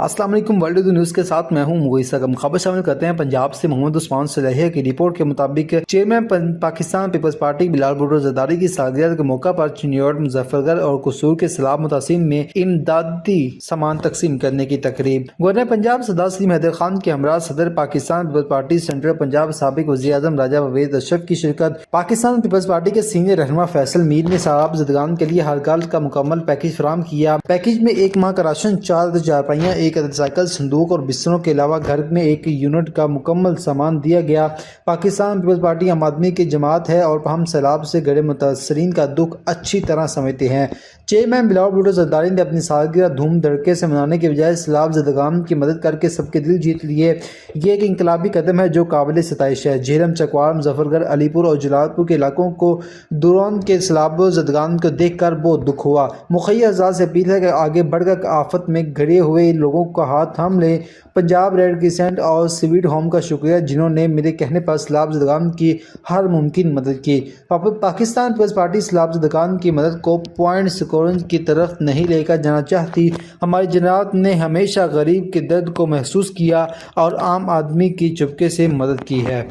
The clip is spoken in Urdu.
السلام علیکم، ورلڈ نیوز کے ساتھ میں ہوں مغیث اکرم۔ خبر شامل کرتے ہیں پنجاب سے۔ محمد عثمان صلیحہ کی رپورٹ کے مطابق چیئرمین پاکستان پیپلز پارٹی بلال بھٹو زرداری کی سالگرہ کے موقع پر چنیوٹ، مظفر گڑھ اور قصور کے سیلاب متاثرین میں امدادی سامان تقسیم کرنے کی تقریب۔ گورنر پنجاب سردار سلیم حیدر خان کے ہمراہ صدر پاکستان پیپلز پارٹی سینٹرل پنجاب سابق وزیر اعظم راجہ پرویز اشرف کی شرکت۔ پاکستان پیپلز پارٹی کے سینئر رہنما فیصل میر نے سیلاب زدگان کے لیے ہر گال کا مکمل پیکیج فراہم کیا۔ پیکیج میں 1 ماہ کا راشن، 4 چارپائیاں، 1 عدد سائیکل، صندوق اور بستروں کے علاوہ گھر میں 1 یونٹ کا مکمل سامان دیا گیا۔ پاکستان پیپلز پارٹی عام آدمی کی جماعت ہے اور ہم سیلاب سے گھرے متاثرین کا دکھ اچھی طرح سمجھتے ہیں۔ چیئرمین بلال بھٹو زرداری نے اپنی سالگرہ دھوم دھڑکے سے منانے کے بجائے سیلاب زدگان کی مدد کر کے سب کے دل جیت لیے۔ یہ ایک انقلابی قدم ہے جو قابل ستائش ہے۔ جہلم، چکوال، مظفر گڑھ، علی پور اور جلال پور کے علاقوں کو دوران کے سیلاب زدگان کو دیکھ کر بہت دکھ ہوا۔ مخیہ اعضاء سے اپیل ہے کہ آگے بڑھ کر آفت میں گھرے ہوئے لوگوں کا ہاتھ تھام لیں۔ پنجاب ریڈ کریسنٹ اور سویٹ ہوم کا شکریہ جنہوں نے میرے کہنے پر سیلاب زدگان کی ہر ممکن مدد کی۔ پاکستان پیپلز پارٹی سیلاب زدگان کی مدد کو پوائنٹ اسکورنگ کی طرف نہیں لے کر جانا چاہتی۔ ہماری جماعت نے ہمیشہ غریب کے درد کو محسوس کیا اور عام آدمی کی چپکے سے مدد کی ہے۔